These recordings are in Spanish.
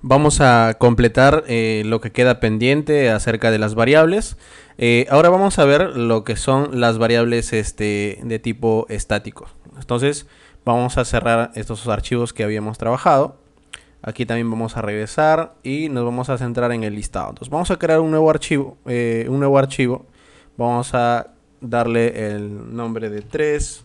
Vamos a completar lo que queda pendiente acerca de las variables. Ahora vamos a ver lo que son las variables de tipo estático. Entonces vamos a cerrar estos archivos que habíamos trabajado. Aquí también vamos a regresar y nos vamos a centrar en el listado. Entonces vamos a crear un nuevo archivo. Vamos a darle el nombre de 3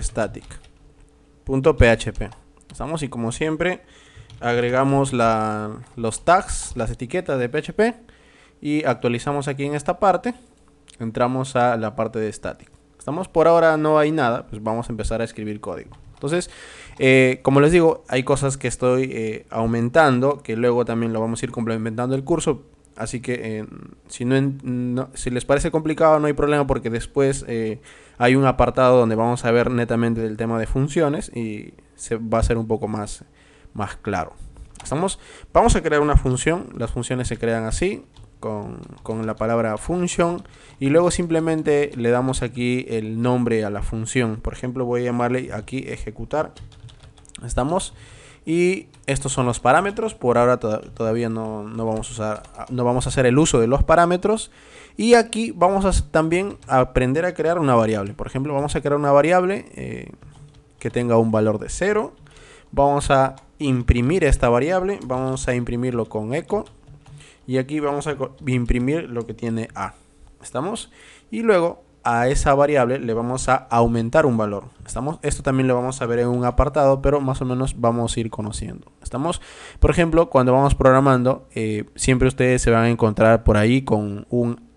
static.php. Estamos, y como siempre agregamos los tags, las etiquetas de PHP, y actualizamos aquí en esta parte. Entramos a la parte de static. Estamos, por ahora no hay nada, pues vamos a empezar a escribir código. Entonces, como les digo, hay cosas que estoy aumentando, que luego también lo vamos a ir complementando el curso. Así que si les parece complicado, no hay problema, porque después hay un apartado donde vamos a ver netamente del tema de funciones y se va a ser un poco más claro. Vamos a crear una función. Las funciones se crean así, con la palabra function, y luego simplemente le damos aquí el nombre a la función. Por ejemplo, voy a llamarle aquí ejecutar. Y estos son los parámetros. Por ahora todavía no vamos a hacer el uso de los parámetros. Y aquí vamos a también aprender a crear una variable. Por ejemplo, vamos a crear una variable que tenga un valor de 0. Vamos a imprimir esta variable. Vamos a imprimirlo con echo. Y aquí vamos a imprimir lo que tiene A. Y luego a esa variable le vamos a aumentar un valor. Esto también lo vamos a ver en un apartado, pero más o menos vamos a ir conociendo. Por ejemplo, cuando vamos programando, siempre ustedes se van a encontrar por ahí con un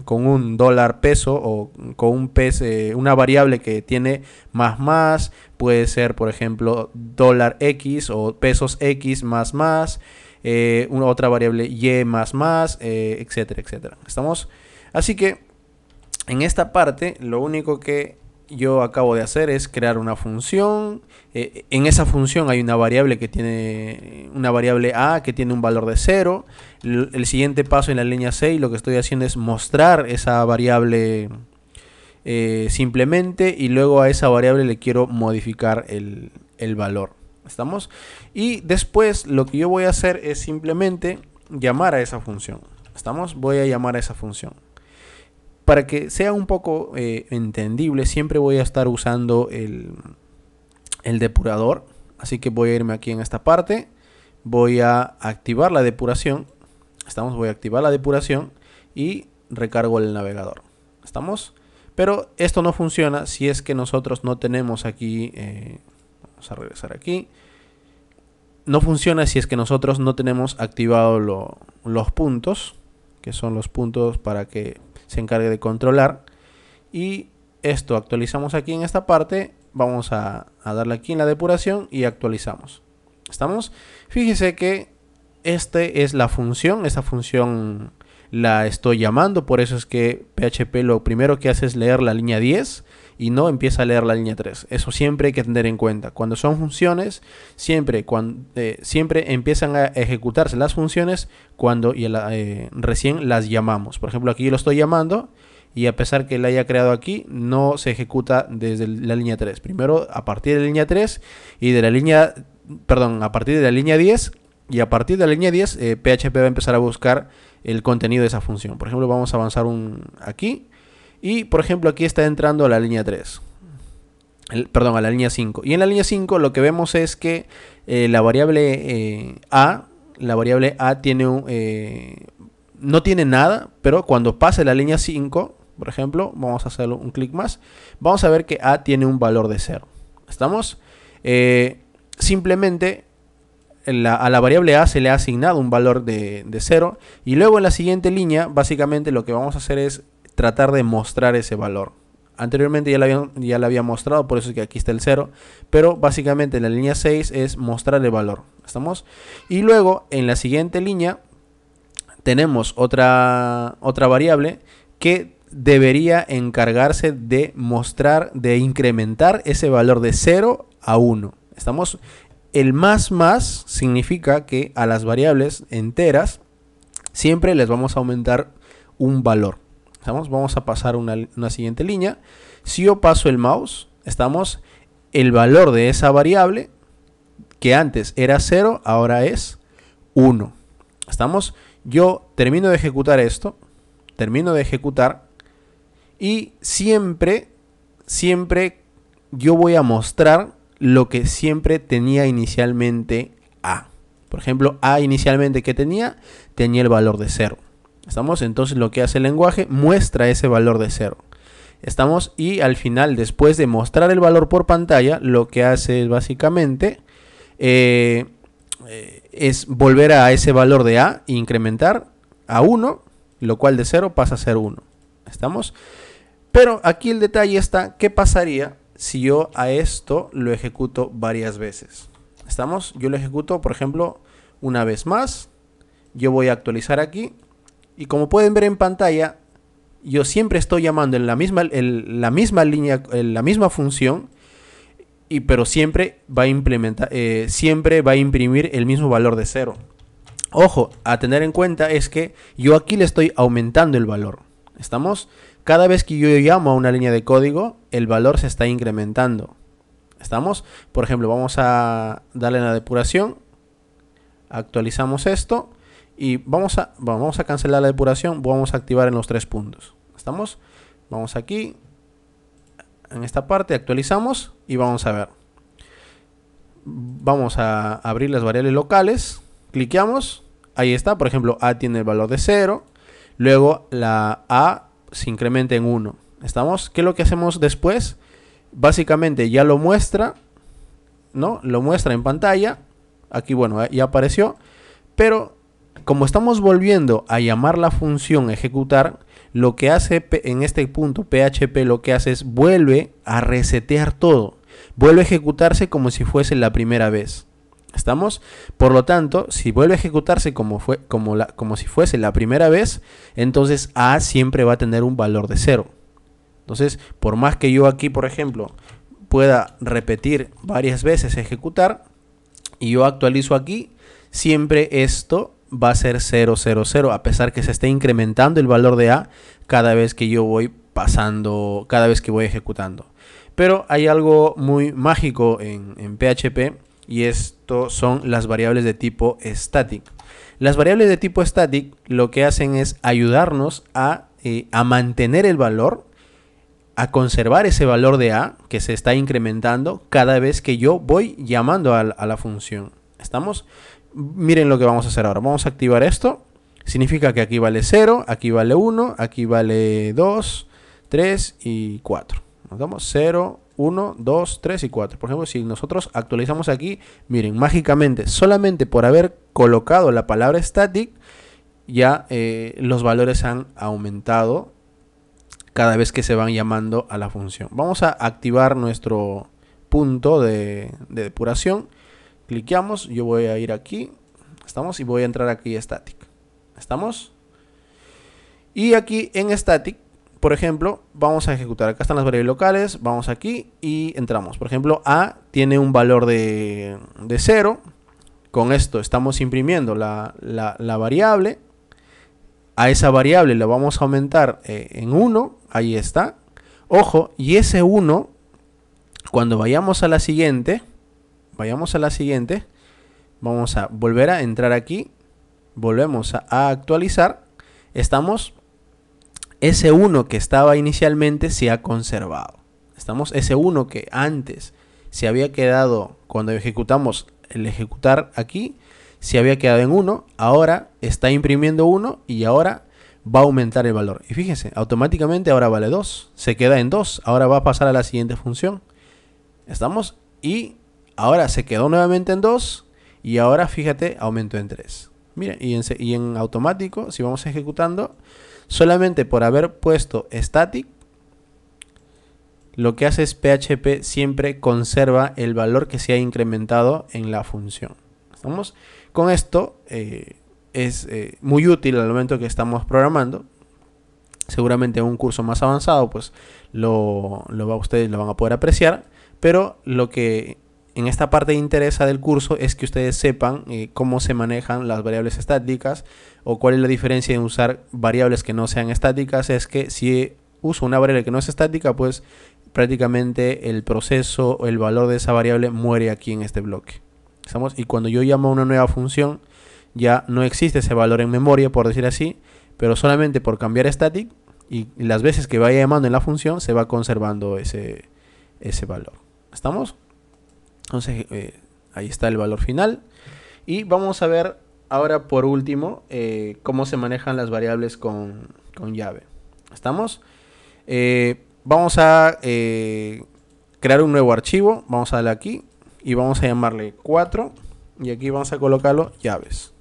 con un dólar peso, o con un una variable que tiene más. Puede ser, por ejemplo, dólar X o pesos X más. Una otra variable Y más, etcétera, etcétera. Así que en esta parte lo único que yo acabo de hacer es crear una función. En esa función hay una variable que tiene una variable A que tiene un valor de 0. El siguiente paso, en la línea 6, lo que estoy haciendo es mostrar esa variable simplemente, y luego a esa variable le quiero modificar el valor. Y después lo que yo voy a hacer es simplemente llamar a esa función. Voy a llamar a esa función. Para que sea un poco entendible, siempre voy a estar usando el depurador. Así que voy a irme aquí en esta parte. Voy a activar la depuración. Voy a activar la depuración y recargo el navegador. Pero esto no funciona si es que nosotros no tenemos aquí... vamos a regresar aquí. No funciona si es que nosotros no tenemos activados los puntos, que son los puntos para que se encargue de controlar. Y esto actualizamos aquí en esta parte. Vamos a darle aquí en la depuración y actualizamos. Fíjese que es la función. Esta función la estoy llamando, por eso es que PHP lo primero que hace es leer la línea 10 y no empieza a leer la línea 3. Eso siempre hay que tener en cuenta. Cuando son funciones, siempre empiezan a ejecutarse las funciones cuando recién las llamamos. Por ejemplo, aquí yo lo estoy llamando, y a pesar que la haya creado aquí, no se ejecuta desde la línea 3. Primero a partir de la línea 3 y de la línea, a partir de la línea 10, y a partir de la línea 10 PHP va a empezar a buscar el contenido de esa función. Por ejemplo, vamos a avanzar aquí. Y por ejemplo, aquí está entrando a la línea 3. A la línea 5. Y en la línea 5 lo que vemos es que la variable A tiene no tiene nada, pero cuando pase la línea 5, por ejemplo, vamos a hacer un clic más, vamos a ver que A tiene un valor de 0. Simplemente a la variable A se le ha asignado un valor de 0, y luego en la siguiente línea, básicamente lo que vamos a hacer es tratar de mostrar ese valor. Anteriormente ya lo había mostrado, por eso es que aquí está el 0, pero básicamente en la línea 6 es mostrar el valor. Y luego en la siguiente línea tenemos otra variable que debería encargarse de incrementar ese valor de 0 a 1. El más significa que a las variables enteras siempre les vamos a aumentar un valor. Vamos a pasar una siguiente línea. Si yo paso el mouse, el valor de esa variable que antes era 0, ahora es 1. ¿Estamos? Yo termino de ejecutar esto, termino de ejecutar y siempre yo voy a mostrar lo que siempre tenía inicialmente A. Por ejemplo, A inicialmente que tenía el valor de 0. ¿Estamos? Entonces lo que hace el lenguaje muestra ese valor de 0. ¿Estamos? Y al final, después de mostrar el valor por pantalla, lo que hace es básicamente es volver a ese valor de A e incrementar a 1, lo cual de 0 pasa a ser 1. ¿Estamos? Pero aquí el detalle está, ¿qué pasaría si yo a esto lo ejecuto varias veces? ¿Estamos? Yo lo ejecuto, por ejemplo, una vez más. Yo voy a actualizar aquí. Y como pueden ver en pantalla, yo siempre estoy llamando en la misma línea, en la misma función, pero siempre va a imprimir el mismo valor de 0. Ojo, a tener en cuenta es que yo aquí le estoy aumentando el valor. ¿Estamos? Cada vez que yo llamo a una línea de código, el valor se está incrementando. ¿Estamos? Por ejemplo, vamos a darle a la depuración. Actualizamos esto. Y vamos a cancelar la depuración. Vamos a activar en los 3 puntos. ¿Estamos? Vamos aquí. En esta parte actualizamos. Y vamos a ver. Vamos a abrir las variables locales. Cliqueamos. Ahí está. Por ejemplo, A tiene el valor de 0. Luego la A se incrementa en 1. ¿Estamos? ¿Qué es lo que hacemos después? Básicamente ya lo muestra, ¿no? Lo muestra en pantalla. Aquí, bueno, ya apareció. Pero como estamos volviendo a llamar la función ejecutar, lo que hace en este punto PHP lo que hace es vuelve a resetear todo. Vuelve a ejecutarse como si fuese la primera vez. ¿Estamos? Por lo tanto, si vuelve a ejecutarse como si fuese la primera vez, entonces A siempre va a tener un valor de 0. Entonces, por más que yo aquí, por ejemplo, pueda repetir varias veces ejecutar, y yo actualizo aquí, siempre esto va a ser 0, 0, 0, a pesar que se esté incrementando el valor de A cada vez que yo voy pasando, cada vez que voy ejecutando. Pero hay algo muy mágico en PHP, y esto son las variables de tipo static. Las variables de tipo static lo que hacen es ayudarnos a mantener el valor, a conservar ese valor de A que se está incrementando cada vez que yo voy llamando a la función. ¿Estamos? Miren lo que vamos a hacer ahora. Vamos a activar esto. Significa que aquí vale 0, aquí vale 1, aquí vale 2, 3 y 4. Nos damos 0, 1, 2, 3 y 4. Por ejemplo, si nosotros actualizamos aquí, miren, mágicamente, solamente por haber colocado la palabra static, ya los valores han aumentado cada vez que se van llamando a la función. Vamos a activar nuestro punto de depuración. Cliqueamos, yo voy a ir aquí, ¿estamos? Y voy a entrar aquí a static. ¿Estamos? Y aquí en static, por ejemplo, vamos a ejecutar. Acá están las variables locales, vamos aquí y entramos. Por ejemplo, A tiene un valor de 0. Con esto estamos imprimiendo la variable. A esa variable la vamos a aumentar en 1. Ahí está. Ojo, y ese 1, cuando vayamos a la siguiente, vamos a volver a entrar aquí. Volvemos a actualizar. Estamos. Ese 1 que estaba inicialmente se ha conservado. Estamos. Ese 1 que antes se había quedado cuando ejecutamos el ejecutar aquí, se había quedado en 1, ahora está imprimiendo 1 y ahora va a aumentar el valor. Y fíjense, automáticamente ahora vale 2, se queda en 2, ahora va a pasar a la siguiente función. ¿Estamos? Y ahora se quedó nuevamente en 2 y ahora fíjate, aumentó en 3. Miren, y en automático, si vamos ejecutando, solamente por haber puesto static, lo que hace es PHP siempre conserva el valor que se ha incrementado en la función. ¿Estamos? Con esto es muy útil al momento que estamos programando. Seguramente en un curso más avanzado pues ustedes lo van a poder apreciar, pero lo que en esta parte interesa del curso es que ustedes sepan cómo se manejan las variables estáticas, o cuál es la diferencia en usar variables que no sean estáticas. Es que si uso una variable que no es estática, pues prácticamente el proceso o el valor de esa variable muere aquí en este bloque. ¿Estamos? Y cuando yo llamo a una nueva función, ya no existe ese valor en memoria, por decir así, pero solamente por cambiar static y las veces que vaya llamando en la función se va conservando ese valor. ¿Estamos? Entonces ahí está el valor final. Y vamos a ver ahora por último cómo se manejan las variables con llave. ¿Estamos? Vamos a crear un nuevo archivo. Vamos a darle aquí y vamos a llamarle 4 y aquí vamos a colocarlo llaves.php.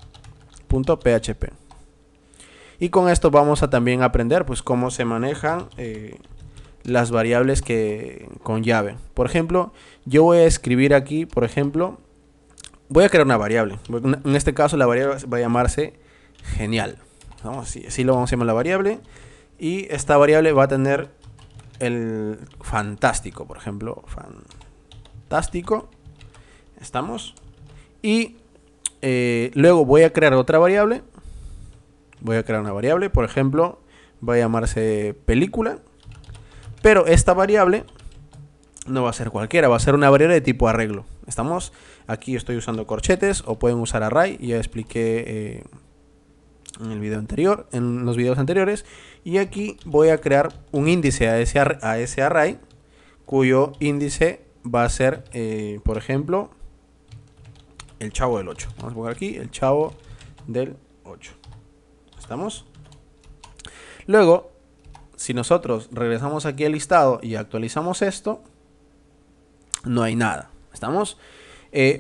Y con esto vamos a también aprender pues cómo se manejan las variables con llave. Por ejemplo, yo voy a escribir aquí, por ejemplo, voy a crear una variable. En este caso la variable va a llamarse genial. ¿No? Así lo vamos a llamar la variable. Y esta variable va a tener el fantástico, por ejemplo, fantástico. ¿Estamos? Y luego voy a crear otra variable. Voy a crear una variable, por ejemplo, va a llamarse película. Pero esta variable no va a ser cualquiera, va a ser una variable de tipo arreglo. ¿Estamos? Aquí estoy usando corchetes o pueden usar array, ya expliqué en el video anterior, en los videos anteriores. Y aquí voy a crear un índice a ese array, cuyo índice va a ser, por ejemplo, el chavo del 8. Vamos a poner aquí el chavo del 8. ¿Estamos? Luego, si nosotros regresamos aquí al listado y actualizamos esto, no hay nada. ¿Estamos?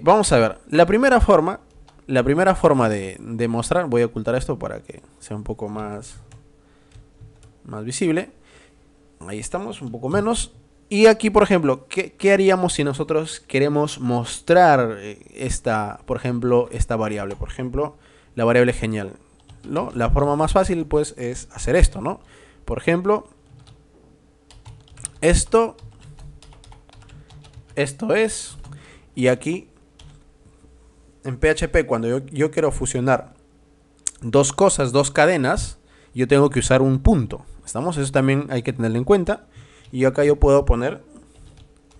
Vamos a ver. La primera forma de mostrar, voy a ocultar esto para que sea un poco más visible. Ahí estamos, un poco menos. Y aquí, por ejemplo, ¿qué haríamos si nosotros queremos mostrar por ejemplo, esta variable? Por ejemplo, la variable genial, ¿no? La forma más fácil, pues, es hacer esto, ¿no? Por ejemplo, esto es, y aquí en PHP cuando yo quiero fusionar dos cosas, dos cadenas, yo tengo que usar un punto. ¿Estamos? Eso también hay que tenerlo en cuenta. Y acá yo puedo poner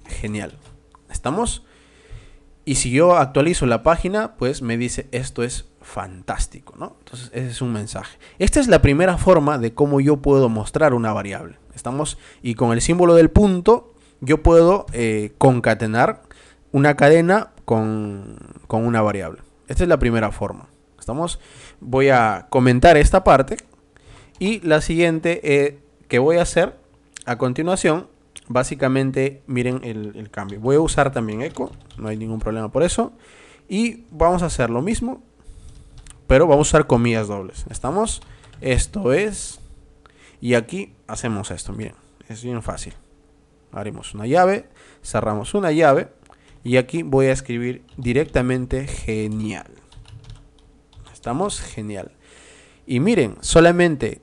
genial. ¿Estamos? Y si yo actualizo la página, pues me dice esto es fantástico, ¿no? Entonces ese es un mensaje. Esta es la primera forma de cómo yo puedo mostrar una variable. ¿Estamos? Y con el símbolo del punto yo puedo concatenar una cadena con una variable. Esta es la primera forma. ¿Estamos? Voy a comentar esta parte y la siguiente que voy a hacer a continuación, básicamente miren el cambio. Voy a usar también eco, no hay ningún problema por eso. Y vamos a hacer lo mismo, pero vamos a usar comillas dobles. ¿Estamos? Esto es, y aquí hacemos esto, miren, es bien fácil. Haremos una llave, cerramos una llave y aquí voy a escribir directamente genial. ¿Estamos? Genial. Y miren, solamente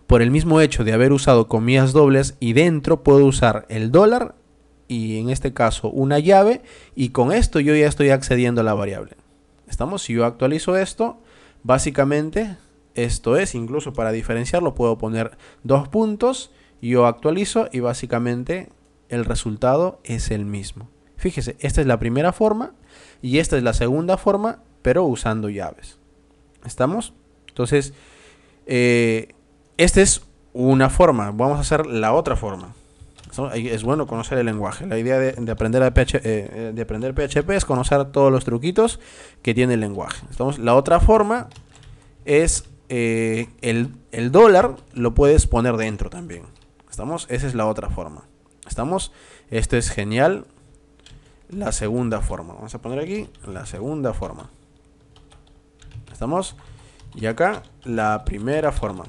por el mismo hecho de haber usado comillas dobles y dentro puedo usar el dólar y en este caso una llave y con esto yo ya estoy accediendo a la variable. ¿Estamos? Si yo actualizo esto, básicamente esto es, incluso para diferenciarlo puedo poner dos puntos, yo actualizo y básicamente el resultado es el mismo. Fíjese, esta es la primera forma y esta es la segunda forma, pero usando llaves. ¿Estamos? Entonces, esta es una forma. Vamos a hacer la otra forma. Es bueno conocer el lenguaje. La idea de aprender PHP es conocer todos los truquitos que tiene el lenguaje. La otra forma es el dólar lo puedes poner dentro también. ¿Estamos? Esa es la otra forma. ¿Estamos? Esto es genial. La segunda forma. Vamos a poner aquí la segunda forma. ¿Estamos? Y acá la primera forma.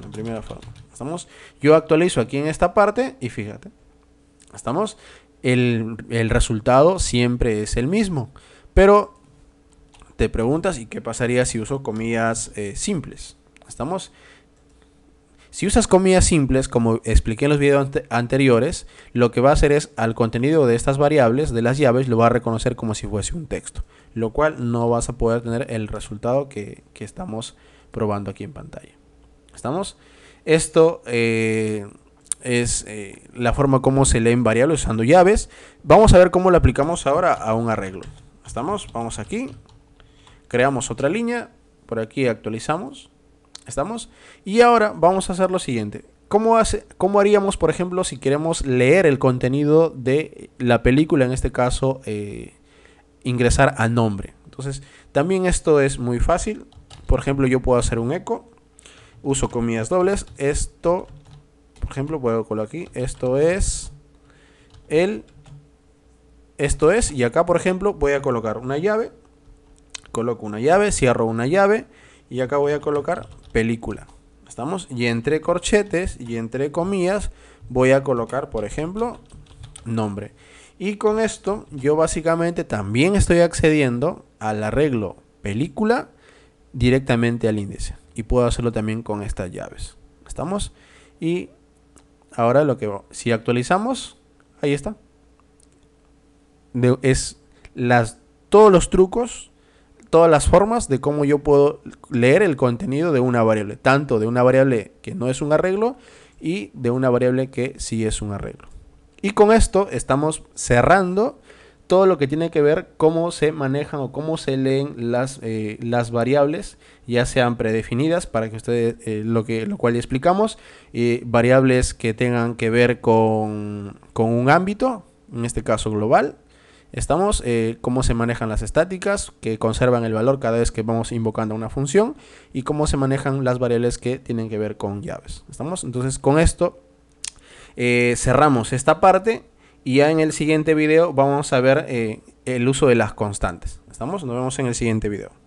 La primera forma. ¿Estamos? Yo actualizo aquí en esta parte y fíjate. ¿Estamos? El resultado siempre es el mismo. Pero te preguntas, ¿y qué pasaría si uso comillas simples? ¿Estamos? Si usas comillas simples, como expliqué en los videos anteriores, lo que va a hacer es al contenido de estas variables, de las llaves, lo va a reconocer como si fuese un texto. Lo cual no vas a poder tener el resultado que estamos probando aquí en pantalla. ¿Estamos? Esto es la forma como se leen variables usando llaves. Vamos a ver cómo lo aplicamos ahora a un arreglo. ¿Estamos? Vamos aquí, creamos otra línea, por aquí actualizamos. ¿Estamos? Y ahora vamos a hacer lo siguiente. ¿Cómo haríamos, por ejemplo, si queremos leer el contenido de la película? En este caso, ingresar a nombre. Entonces, también esto es muy fácil. Por ejemplo, yo puedo hacer un eco. Uso comillas dobles. Esto, por ejemplo, puedo colocar aquí. Esto es y acá, por ejemplo, voy a colocar una llave. Coloco una llave, cierro una llave. Y acá voy a colocar película. ¿Estamos? Y entre corchetes y entre comillas voy a colocar, por ejemplo, nombre. Y con esto yo básicamente también estoy accediendo al arreglo película directamente al índice. Y puedo hacerlo también con estas llaves. ¿Estamos? Y ahora si actualizamos, ahí está. Todos los trucos, todas las formas de cómo yo puedo leer el contenido de una variable, tanto de una variable que no es un arreglo y de una variable que sí es un arreglo. Y con esto estamos cerrando todo lo que tiene que ver cómo se manejan o cómo se leen las variables, ya sean predefinidas para que ustedes, lo cual ya explicamos, variables que tengan que ver con un ámbito, en este caso global. Estamos, cómo se manejan las estáticas, que conservan el valor cada vez que vamos invocando una función, y cómo se manejan las variables que tienen que ver con llaves. ¿Estamos? Entonces, con esto cerramos esta parte, y ya en el siguiente video vamos a ver el uso de las constantes. ¿Estamos? Nos vemos en el siguiente video.